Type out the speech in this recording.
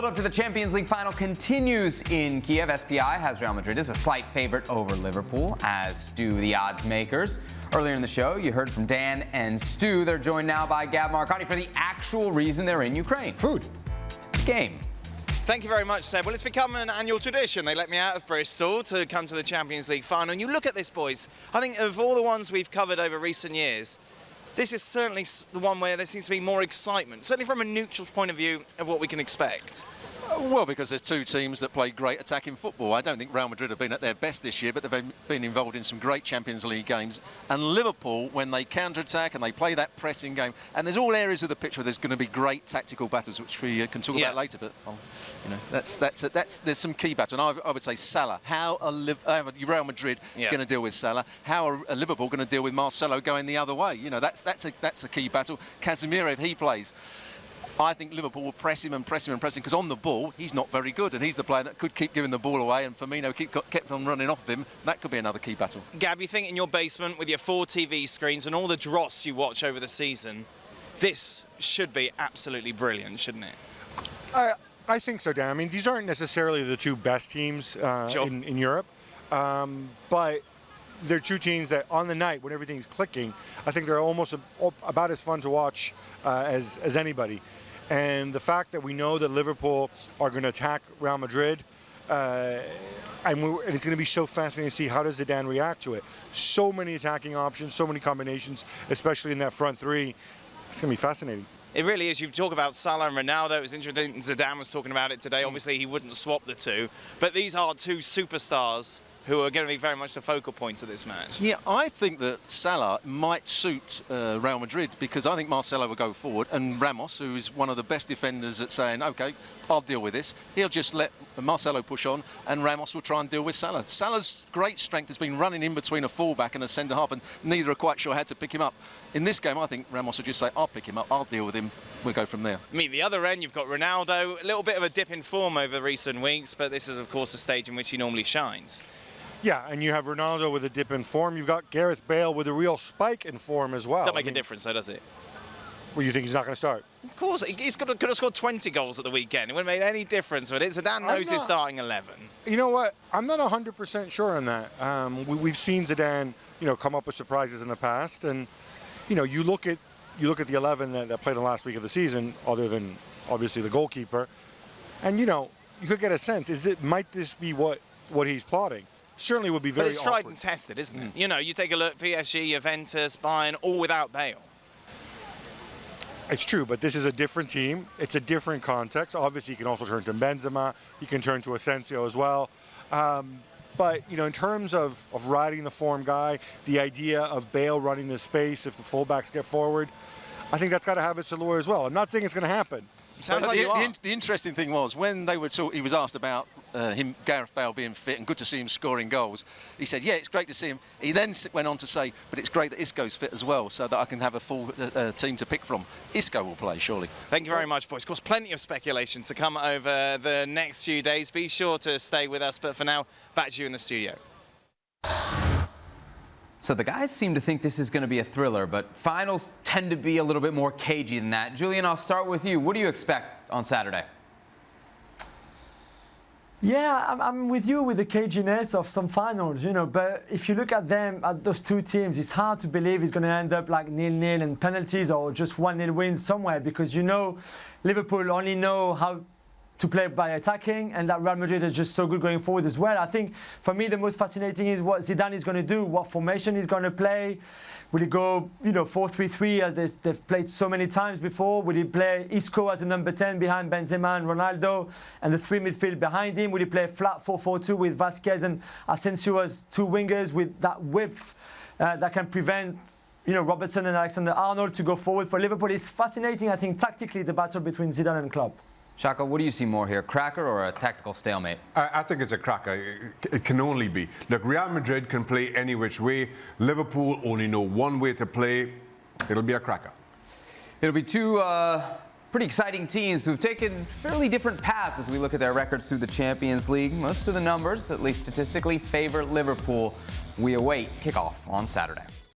build-up to the Champions League final continues in Kiev. SPI has Real Madrid as a slight favorite over Liverpool, as do the odds makers. Earlier in the show, you heard from Dan and Stu. They're joined now by Gab Marcotti for the actual reason they're in Ukraine. Food. Game. Thank you very much, Seb. Well, it's become an annual tradition. They let me out of Bristol to come to the Champions League final. And you look at this, boys, I think of all the ones we've covered over recent years, this is certainly the one where there seems to be more excitement, certainly from a neutral's point of view of what we can expect. Well, because there's two teams that play great attacking football. I don't think Real Madrid have been at their best this year, but they've been involved in some great Champions League games. And Liverpool, when they counter-attack and they play that pressing game, and there's all areas of the pitch where there's going to be great tactical battles, which we can talk about later. But you know, there's some key battles. And I would say Salah. How are Real Madrid going to deal with Salah? How are Liverpool going to deal with Marcelo going the other way? You know, that's a key battle. Casemiro, if he plays, I think Liverpool will press him and press him and press him, because on the ball, he's not very good, and he's the player that could keep giving the ball away, and Firmino kept on running off of him. That could be another key battle. Gab, you think in your basement with your 4 TV screens and all the dross you watch over the season, this should be absolutely brilliant, shouldn't it? I think so, Dan. I mean, these aren't necessarily the two best teams in Europe, but they're two teams that on the night when everything's clicking, I think they're almost about as fun to watch as anybody. And the fact that we know that Liverpool are going to attack Real Madrid, and it's going to be so fascinating to see how does Zidane react to it. So many attacking options, so many combinations, especially in that front three. It's going to be fascinating. It really is. You talk about Salah and Ronaldo. It was interesting. Zidane was talking about it today. Obviously, he wouldn't swap the two. But these are two superstars who are going to be very much the focal points of this match. Yeah, I think that Salah might suit Real Madrid, because I think Marcelo will go forward, and Ramos, who is one of the best defenders at saying, OK, I'll deal with this. He'll just let Marcelo push on, and Ramos will try and deal with Salah. Salah's great strength has been running in between a fullback and a centre-half, and neither are quite sure how to pick him up. In this game, I think Ramos will just say, I'll pick him up, I'll deal with him, we'll go from there. I mean, the other end, you've got Ronaldo, a little bit of a dip in form over recent weeks, but this is, of course, a stage in which he normally shines. Yeah, and you have Ronaldo with a dip in form. You've got Gareth Bale with a real spike in form as well. Doesn't make a difference, though, does it? Well, you think he's not going to start? Of course, he's could have scored 20 goals at the weekend. It wouldn't have made any difference, but Zidane knows his starting 11. You know what? I'm not 100% sure on that. We've seen Zidane, come up with surprises in the past, and you look at the 11 that played in the last week of the season, other than obviously the goalkeeper, and you could get a sense: might this be what he's plotting? Certainly would be very. But it's tried and tested, isn't it? You take a look: PSG, Juventus, Bayern, all without Bale. It's true, but this is a different team. It's a different context. Obviously, you can also turn to Benzema. You can turn to Asensio as well. But, in terms of riding the form guy, the idea of Bale running the space if the fullbacks get forward, I think that's got to have its allure as well. I'm not saying it's going to happen. Sounds like the interesting thing was, when they were he was asked about Gareth Bale being fit and good to see him scoring goals, he said, yeah, it's great to see him. He then went on to say, but it's great that Isco's fit as well, so that I can have a full team to pick from. Isco will play, surely. Thank you very much, boys. Of course, plenty of speculation to come over the next few days. Be sure to stay with us, but for now, back to you in the studio. So the guys seem to think this is going to be a thriller, but finals tend to be a little bit more cagey than that. Julian, I'll start with you. What do you expect on Saturday? Yeah, I'm with you with the caginess of some finals, but if you look at them, at those two teams, it's hard to believe it's going to end up like 0-0 and penalties or just 1-0 wins somewhere, because Liverpool only know how to play by attacking, and that Real Madrid is just so good going forward as well. I think for me the most fascinating is what Zidane is going to do, what formation he's going to play. Will he go 4-3-3 as they've played so many times before? Will he play Isco as a number 10 behind Benzema and Ronaldo and the 3 midfield behind him? Will he play flat 4-4-2 with Vasquez and Asensio as 2 wingers with that width that can prevent Robertson and Alexander-Arnold to go forward for Liverpool? It's fascinating, I think, tactically, the battle between Zidane and Klopp. Shaka, what do you see more here, cracker or a tactical stalemate? I think it's a cracker. It can only be. Look, Real Madrid can play any which way. Liverpool only know one way to play. It'll be a cracker. It'll be two pretty exciting teams who've taken fairly different paths as we look at their records through the Champions League. Most of the numbers, at least statistically, favor Liverpool. We await kickoff on Saturday.